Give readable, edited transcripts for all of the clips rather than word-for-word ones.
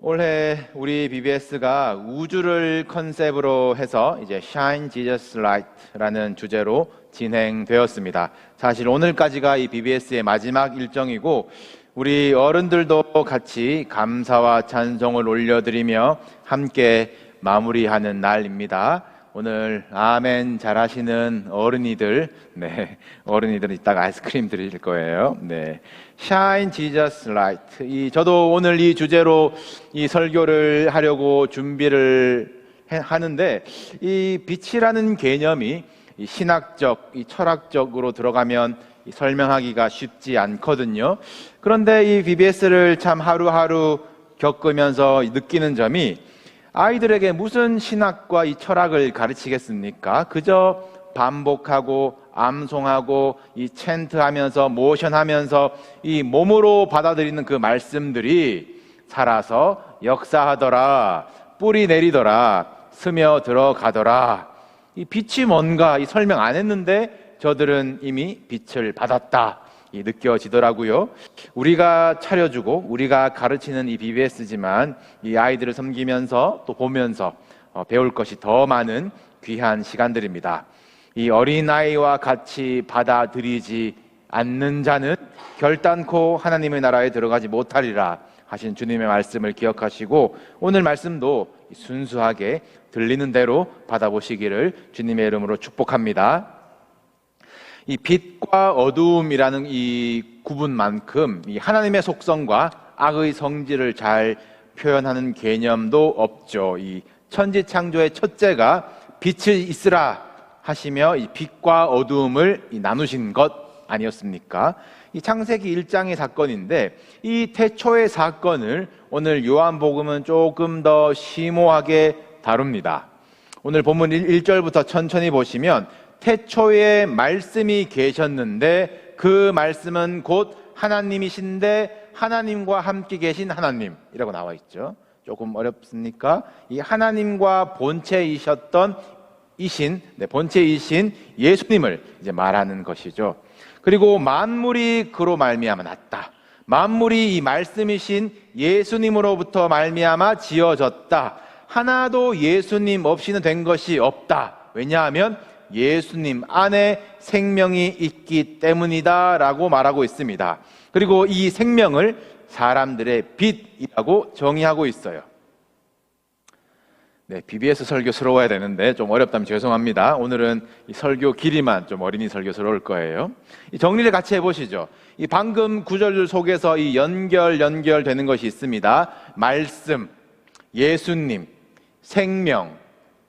올해 우리 BBS가 우주를 컨셉으로 해서 이제 Shine Jesus Light라는 주제로 진행되었습니다. 사실 오늘까지가 이 BBS의 마지막 일정이고 우리 어른들도 같이 감사와 찬송을 올려드리며 함께 마무리하는 날입니다. 오늘 아멘 잘하시는 어른이들, 어른이들 이따가 아이스크림 드릴 거예요. Shine Jesus Light. 저도 오늘 이 주제로 이 설교를 하려고 준비를 하는데, 이 빛이라는 개념이 이 신학적, 이 철학적으로 들어가면 설명하기가 쉽지 않거든요. 그런데 이 BBS를 참 하루하루 겪으면서 느끼는 점이, 아이들에게 무슨 신학과 이 철학을 가르치겠습니까? 그저 반복하고 암송하고 이 챈트하면서 모션하면서 이 몸으로 받아들이는 그 말씀들이 살아서 역사하더라, 뿌리 내리더라, 스며 들어가더라. 이 빛이 뭔가 이 설명 안 했는데 저들은 이미 빛을 받았다 느껴지더라고요. 우리가 차려주고 우리가 가르치는 이 BBS지만 이 아이들을 섬기면서 또 보면서 배울 것이 더 많은 귀한 시간들입니다. 이 어린아이와 같이 받아들이지 않는 자는 결단코 하나님의 나라에 들어가지 못하리라 하신 주님의 말씀을 기억하시고, 오늘 말씀도 순수하게 들리는 대로 받아보시기를 주님의 이름으로 축복합니다. 이 빛과 어두움이라는 이 구분만큼 이 하나님의 속성과 악의 성질을 잘 표현하는 개념도 없죠. 이 천지창조의 첫째가 빛이 있으라 하시며 이 빛과 어두움을 나누신 것 아니었습니까? 이 창세기 1장의 사건인데, 이 태초의 사건을 오늘 요한복음은 조금 더 심오하게 다룹니다. 오늘 본문 1절부터 천천히 보시면, 태초에 말씀이 계셨는데 그 말씀은 곧 하나님이신데 하나님과 함께 계신 하나님이라고 나와 있죠. 조금 어렵습니까? 이 하나님과 본체이신 예수님을 이제 말하는 것이죠. 그리고 만물이 그로 말미암아 났다. 만물이 이 말씀이신 예수님으로부터 말미암아 지어졌다. 하나도 예수님 없이는 된 것이 없다. 왜냐하면 예수님 안에 생명이 있기 때문이다 라고 말하고 있습니다. 그리고 이 생명을 사람들의 빛이라고 정의하고 있어요. BBS 설교스러워야 되는데 좀 어렵다면 죄송합니다. 오늘은 이 설교 길이만 좀 어린이 설교스러울 거예요. 이 정리를 같이 해보시죠. 이 방금 구절 속에서 이 연결되는 것이 있습니다. 말씀, 예수님, 생명,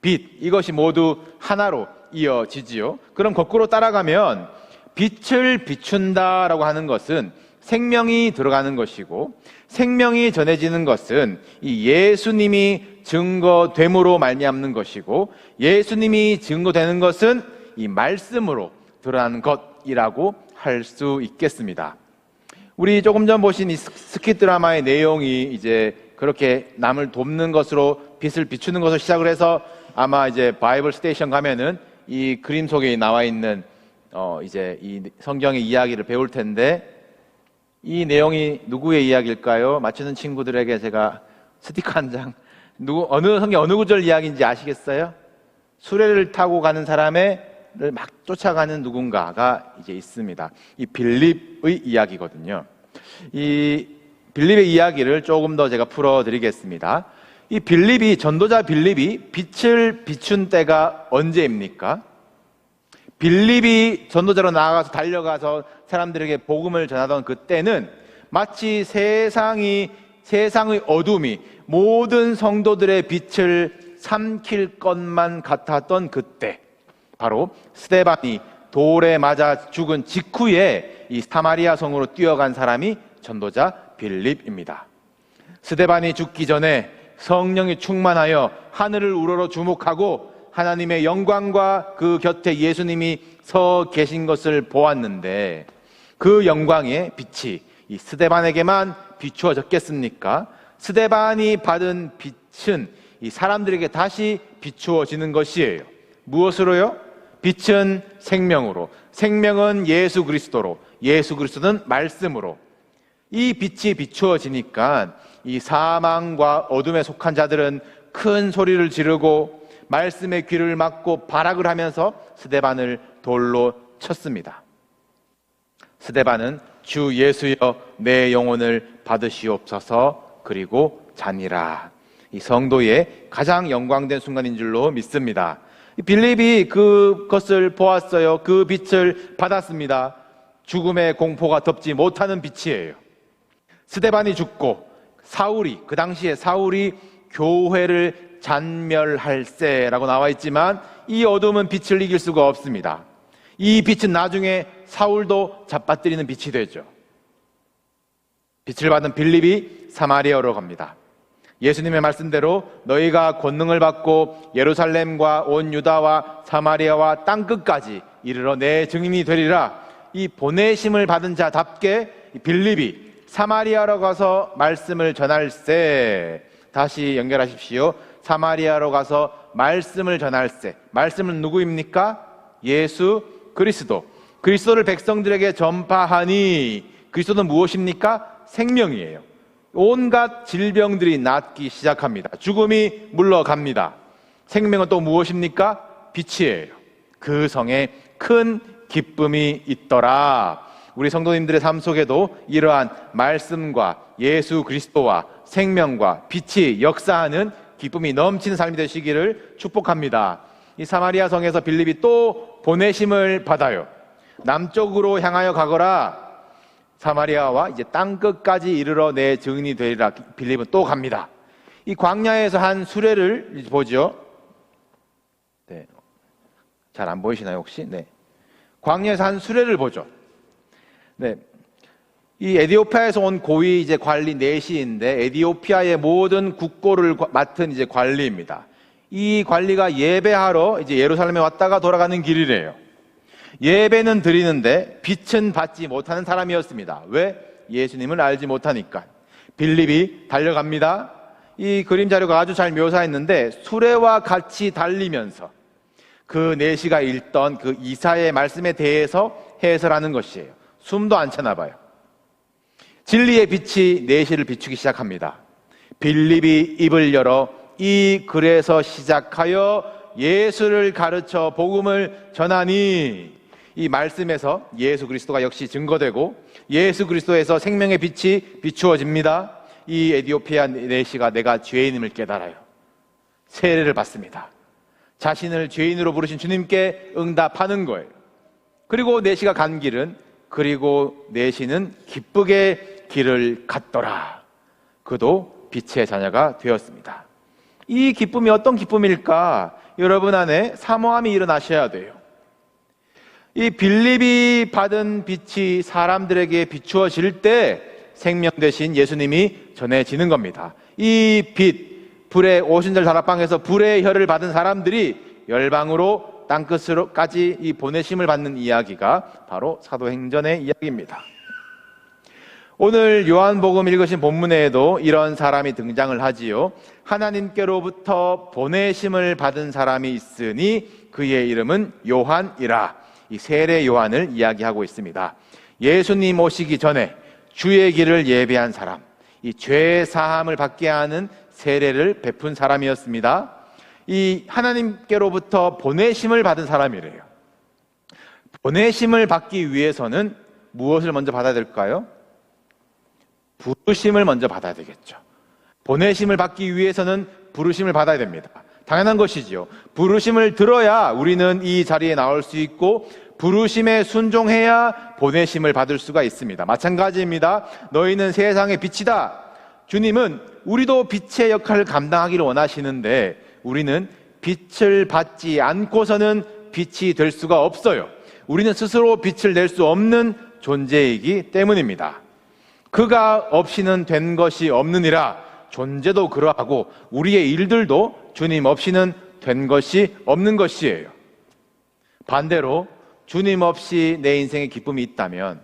빛, 이것이 모두 하나로 이어지지요. 그럼 거꾸로 따라가면 빛을 비춘다라고 하는 것은 생명이 들어가는 것이고, 생명이 전해지는 것은 이 예수님이 증거됨으로 말미암는 것이고, 예수님이 증거되는 것은 이 말씀으로 드러나는 것이라고 할 수 있겠습니다. 우리 조금 전 보신 이 스킷 드라마의 내용이 이제 그렇게 남을 돕는 것으로 빛을 비추는 것을 시작을 해서, 아마 이제 바이블 스테이션 가면은 이 그림 속에 나와 있는 이제 이 성경의 이야기를 배울 텐데, 이 내용이 누구의 이야기일까요? 맞추는 친구들에게 제가 스티커 한 장, 성경 어느 구절 이야기인지 아시겠어요? 수레를 타고 가는 사람을 막 쫓아가는 누군가가 이제 있습니다. 이 빌립의 이야기거든요. 이 빌립의 이야기를 조금 더 제가 풀어드리겠습니다. 이 전도자 빌립이 빛을 비춘 때가 언제입니까? 빌립이 전도자로 나아가서 달려가서 사람들에게 복음을 전하던 그때는 마치 세상의 어둠이 모든 성도들의 빛을 삼킬 것만 같았던 그때, 바로 스데반이 돌에 맞아 죽은 직후에 이 사마리아 성으로 뛰어간 사람이 전도자 빌립입니다. 스데반이 죽기 전에 성령이 충만하여 하늘을 우러러 주목하고 하나님의 영광과 그 곁에 예수님이 서 계신 것을 보았는데, 그 영광의 빛이 이 스데반에게만 비추어졌겠습니까? 스데반이 받은 빛은 이 사람들에게 다시 비추어지는 것이에요. 무엇으로요? 빛은 생명으로, 생명은 예수 그리스도로, 예수 그리스도는 말씀으로. 이 빛이 비추어지니까 이 사망과 어둠에 속한 자들은 큰 소리를 지르고 말씀의 귀를 막고 발악을 하면서 스데반을 돌로 쳤습니다. 스데반은 주 예수여 내 영혼을 받으시옵소서 그리고 자니라. 이 성도의 가장 영광된 순간인 줄로 믿습니다. 빌립이 그것을 보았어요. 그 빛을 받았습니다. 죽음의 공포가 덮지 못하는 빛이에요. 스데반이 죽고 사울이, 그 당시에 사울이 교회를 잔멸할세라고 나와 있지만 이 어둠은 빛을 이길 수가 없습니다. 이 빛은 나중에 사울도 잡아뜨리는 빛이 되죠. 빛을 받은 빌립이 사마리아로 갑니다. 예수님의 말씀대로 너희가 권능을 받고 예루살렘과 온 유다와 사마리아와 땅끝까지 이르러 내 증인이 되리라. 이 보내심을 받은 자답게 빌립이 사마리아로 가서 말씀을 전할세. 다시 연결하십시오. 사마리아로 가서 말씀을 전할세. 말씀은 누구입니까? 예수 그리스도. 그리스도를 백성들에게 전파하니, 그리스도는 무엇입니까? 생명이에요. 온갖 질병들이 낫기 시작합니다. 죽음이 물러갑니다. 생명은 또 무엇입니까? 빛이에요. 그 성에 큰 기쁨이 있더라. 우리 성도님들의 삶 속에도 이러한 말씀과 예수 그리스도와 생명과 빛이 역사하는 기쁨이 넘치는 삶이 되시기를 축복합니다. 이 사마리아 성에서 빌립이 또 보내심을 받아요. 남쪽으로 향하여 가거라. 사마리아와 이제 땅끝까지 이르러 내 증인이 되리라. 빌립은 또 갑니다. 이 광야에서 한 수레를 보죠. 네. 잘 안 보이시나요, 혹시? 네. 광야에서 한 수레를 보죠. 네. 이 에디오피아에서 온 고위 이제 관리 넷이인데, 에디오피아의 모든 국고를 맡은 이제 관리입니다. 이 관리가 예배하러 이제 예루살렘에 왔다가 돌아가는 길이래요. 예배는 드리는데 빛은 받지 못하는 사람이었습니다. 왜? 예수님을 알지 못하니까. 빌립이 달려갑니다. 이 그림 자료가 아주 잘 묘사했는데, 수레와 같이 달리면서 그 내시가 읽던 그 이사야의 말씀에 대해서 해설하는 것이에요. 숨도 안 차나 봐요. 진리의 빛이 내시를 비추기 시작합니다. 빌립이 입을 열어 이 글에서 시작하여 예수를 가르쳐 복음을 전하니, 이 말씀에서 예수 그리스도가 역시 증거되고 예수 그리스도에서 생명의 빛이 비추어집니다. 이 에디오피아 내시가 내가 죄인임을 깨달아요. 세례를 받습니다. 자신을 죄인으로 부르신 주님께 응답하는 거예요. 그리고 내시가 간 길은, 그리고 내시는 기쁘게 길을 갔더라. 그도 빛의 자녀가 되었습니다. 이 기쁨이 어떤 기쁨일까? 여러분 안에 사모함이 일어나셔야 돼요. 이 빌립이 받은 빛이 사람들에게 비추어질 때 생명 되신 예수님이 전해지는 겁니다. 이 빛, 불의 오순절 다락방에서 불의 혀를 받은 사람들이 열방으로 땅끝으로까지 이 보내심을 받는 이야기가 바로 사도행전의 이야기입니다. 오늘 요한복음 읽으신 본문에도 이런 사람이 등장을 하지요. 하나님께로부터 보내심을 받은 사람이 있으니 그의 이름은 요한이라. 이 세례 요한을 이야기하고 있습니다. 예수님 오시기 전에 주의 길을 예배한 사람, 이 죄 사함을 받게 하는 세례를 베푼 사람이었습니다. 이 하나님께로부터 보내심을 받은 사람이래요. 보내심을 받기 위해서는 무엇을 먼저 받아야 될까요? 부르심을 먼저 받아야 되겠죠. 보내심을 받기 위해서는 부르심을 받아야 됩니다. 당연한 것이지요. 부르심을 들어야 우리는 이 자리에 나올 수 있고, 부르심에 순종해야 보내심을 받을 수가 있습니다. 마찬가지입니다. 너희는 세상의 빛이다. 주님은 우리도 빛의 역할을 감당하기를 원하시는데, 우리는 빛을 받지 않고서는 빛이 될 수가 없어요. 우리는 스스로 빛을 낼 수 없는 존재이기 때문입니다. 그가 없이는 된 것이 없느니라. 존재도 그러하고 우리의 일들도 주님 없이는 된 것이 없는 것이에요. 반대로 주님 없이 내 인생에 기쁨이 있다면,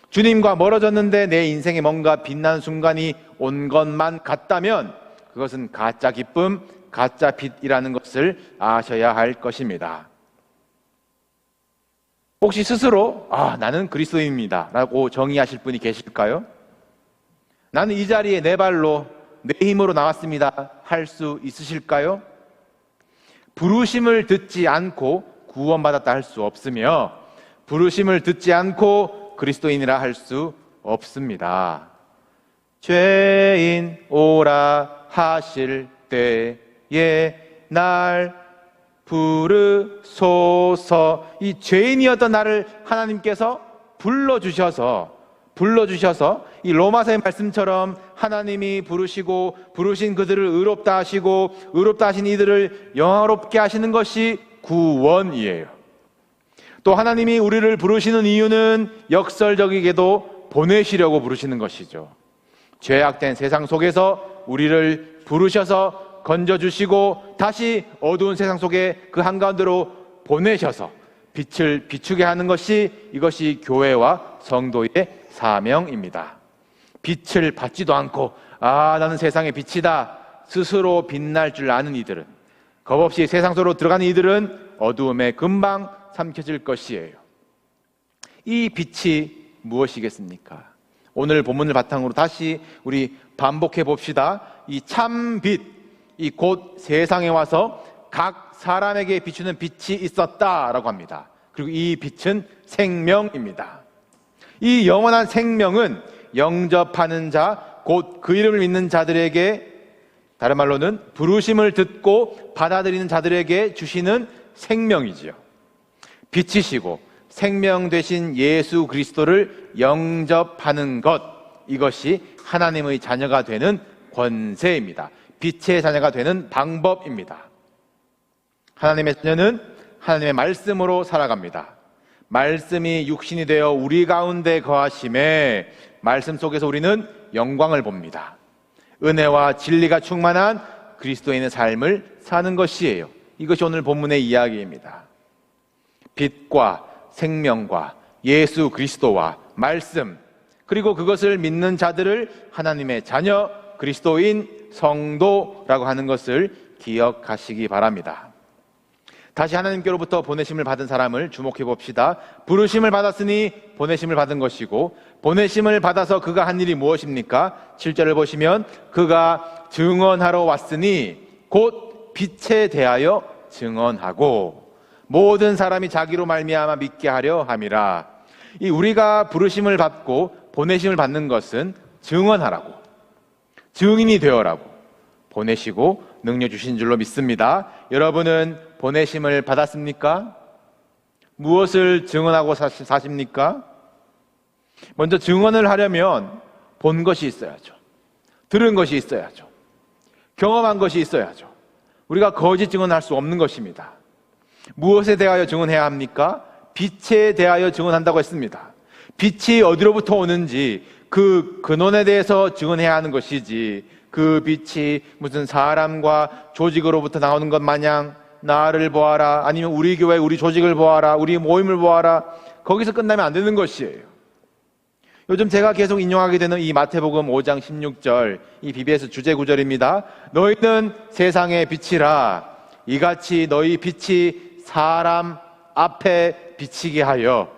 주님과 멀어졌는데 내 인생에 뭔가 빛나는 순간이 온 것만 같다면, 그것은 가짜 기쁨, 가짜 빛이라는 것을 아셔야 할 것입니다. 혹시 스스로 나는 그리스도인입니다 라고 정의하실 분이 계실까요? 나는 이 자리에 내 발로 내 힘으로 나왔습니다 할 수 있으실까요? 부르심을 듣지 않고 구원받았다 할 수 없으며 부르심을 듣지 않고 그리스도인이라 할 수 없습니다. 죄인 오라 하실 때에 날 부르소서. 이 죄인이었던 나를 하나님께서 불러주셔서 이 로마서의 말씀처럼 하나님이 부르시고 부르신 그들을 의롭다 하시고 의롭다 하신 이들을 영화롭게 하시는 것이 구원이에요. 또 하나님이 우리를 부르시는 이유는 역설적이게도 보내시려고 부르시는 것이죠. 죄악된 세상 속에서 우리를 부르셔서 건져주시고 다시 어두운 세상 속에 그 한가운데로 보내셔서 빛을 비추게 하는 것이 이것이 교회와 성도의 사명입니다. 빛을 받지도 않고 나는 세상의 빛이다 스스로 빛날 줄 아는 이들은, 겁없이 세상 속으로 들어가는 이들은 어두움에 금방 삼켜질 것이에요. 이 빛이 무엇이겠습니까? 오늘 본문을 바탕으로 다시 우리 반복해 봅시다. 이 참빛, 이 곧 세상에 와서 각 사람에게 비추는 빛이 있었다라고 합니다. 그리고 이 빛은 생명입니다. 이 영원한 생명은 영접하는 자, 곧 그 이름을 믿는 자들에게, 다른 말로는 부르심을 듣고 받아들이는 자들에게 주시는 생명이지요. 빛이시고 생명 되신 예수 그리스도를 영접하는 것, 이것이 하나님의 자녀가 되는 권세입니다. 빛의 자녀가 되는 방법입니다. 하나님의 자녀는 하나님의 말씀으로 살아갑니다. 말씀이 육신이 되어 우리 가운데 거하심에 말씀 속에서 우리는 영광을 봅니다. 은혜와 진리가 충만한 그리스도인의 삶을 사는 것이에요. 이것이 오늘 본문의 이야기입니다. 빛과 생명과 예수 그리스도와 말씀, 그리고 그것을 믿는 자들을 하나님의 자녀, 그리스도인, 성도라고 하는 것을 기억하시기 바랍니다. 다시 하나님께로부터 보내심을 받은 사람을 주목해 봅시다. 부르심을 받았으니 보내심을 받은 것이고, 보내심을 받아서 그가 한 일이 무엇입니까? 7절을 보시면 그가 증언하러 왔으니 곧 빛에 대하여 증언하고 모든 사람이 자기로 말미암아 믿게 하려 함이라. 이 우리가 부르심을 받고 보내심을 받는 것은 증언하라고, 증인이 되어라고 보내시고 능력 주신 줄로 믿습니다. 여러분은 보내심을 받았습니까? 무엇을 증언하고 사십니까? 먼저 증언을 하려면 본 것이 있어야죠. 들은 것이 있어야죠. 경험한 것이 있어야죠. 우리가 거짓 증언할 수 없는 것입니다. 무엇에 대하여 증언해야 합니까? 빛에 대하여 증언한다고 했습니다. 빛이 어디로부터 오는지 그 근원에 대해서 증언해야 하는 것이지, 그 빛이 무슨 사람과 조직으로부터 나오는 것 마냥 나를 보아라, 아니면 우리 교회 우리 조직을 보아라, 우리 모임을 보아라, 거기서 끝나면 안 되는 것이에요. 요즘 제가 계속 인용하게 되는 이 마태복음 5장 16절, 이 BBS 주제 구절입니다. 너희는 세상의 빛이라. 이같이 너희 빛이 사람 앞에 비치게 하여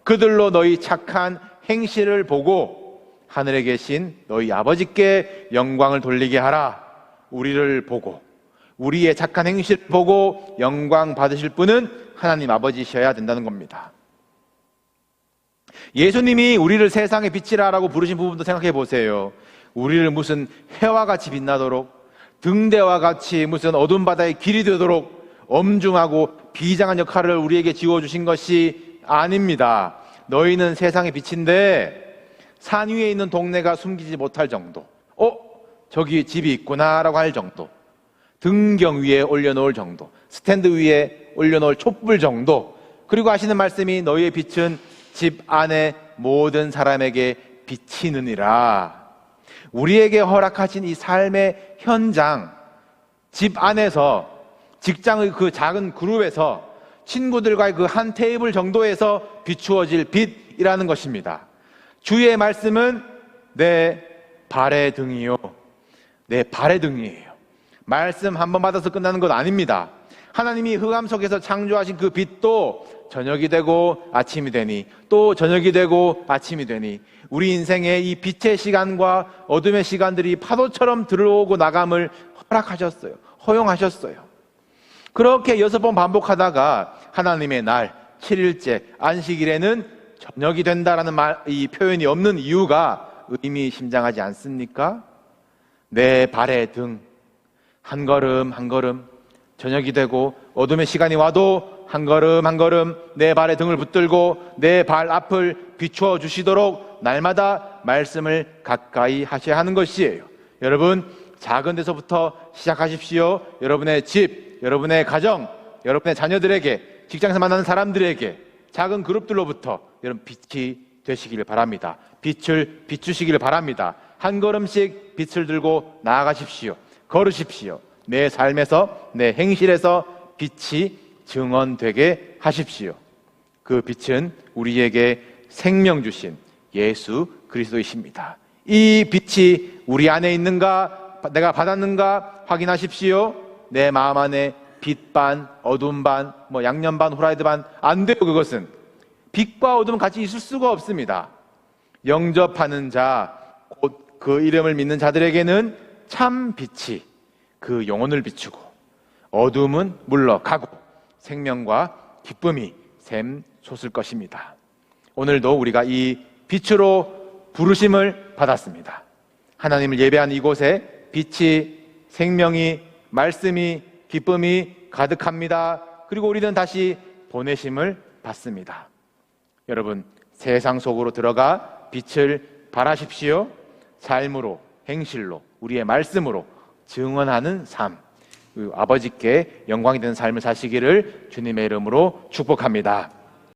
그들로 너희 착한 행실을 보고 하늘에 계신 너희 아버지께 영광을 돌리게 하라. 우리를 보고, 우리의 착한 행실을 보고 영광 받으실 분은 하나님 아버지셔야 된다는 겁니다. 예수님이 우리를 세상의 빛이라고 부르신 부분도 생각해 보세요. 우리를 무슨 해와 같이 빛나도록, 등대와 같이 무슨 어두운 바다의 길이 되도록 엄중하고 비장한 역할을 우리에게 지워주신 것이 아닙니다. 너희는 세상의 빛인데 산 위에 있는 동네가 숨기지 못할 정도, 저기 집이 있구나 라고 할 정도, 등경 위에 올려놓을 정도, 스탠드 위에 올려놓을 촛불 정도, 그리고 하시는 말씀이 너희의 빛은 집 안에 모든 사람에게 비치느니라. 우리에게 허락하신 이 삶의 현장, 집 안에서, 직장의 그 작은 그룹에서, 친구들과의 그 한 테이블 정도에서 비추어질 빛이라는 것입니다. 주의 말씀은 내 발의 등이요, 내 발의 등이에요. 말씀 한 번 받아서 끝나는 것 아닙니다. 하나님이 흑암 속에서 창조하신 그 빛도 저녁이 되고 아침이 되니 또 저녁이 되고 아침이 되니 우리 인생의 이 빛의 시간과 어둠의 시간들이 파도처럼 들어오고 나감을 허락하셨어요. 허용하셨어요. 그렇게 6번 반복하다가 하나님의 날 7일째 안식일에는 저녁이 된다라는 이 표현이 없는 이유가 의미심장하지 않습니까? 내 발의 등 한 걸음 한 걸음 저녁이 되고 어둠의 시간이 와도 한 걸음 한 걸음 내 발에 등을 붙들고 내 발 앞을 비추어 주시도록 날마다 말씀을 가까이 하셔야 하는 것이에요. 여러분, 작은 데서부터 시작하십시오. 여러분의 집, 여러분의 가정, 여러분의 자녀들에게, 직장에서 만나는 사람들에게 작은 그룹들로부터 여러분 빛이 되시길 바랍니다. 빛을 비추시길 바랍니다. 한 걸음씩 빛을 들고 나아가십시오. 걸으십시오. 내 삶에서, 내 행실에서 빛이 증언되게 하십시오. 그 빛은 우리에게 생명 주신 예수 그리스도이십니다. 이 빛이 우리 안에 있는가, 내가 받았는가 확인하십시오. 내 마음 안에 빛 반, 어둠 반, 양념 반, 후라이드 반 안 돼요. 그것은 빛과 어둠은 같이 있을 수가 없습니다. 영접하는 자, 곧 그 이름을 믿는 자들에게는 참 빛이 그 영혼을 비추고 어둠은 물러가고 생명과 기쁨이 샘솟을 것입니다. 오늘도 우리가 이 빛으로 부르심을 받았습니다. 하나님을 예배한 이곳에 빛이, 생명이, 말씀이, 기쁨이 가득합니다. 그리고 우리는 다시 보내심을 받습니다. 여러분, 세상 속으로 들어가 빛을 발하십시오. 삶으로, 행실로, 우리의 말씀으로 증언하는 삶, 아버지께 영광이 되는 삶을 사시기를 주님의 이름으로 축복합니다.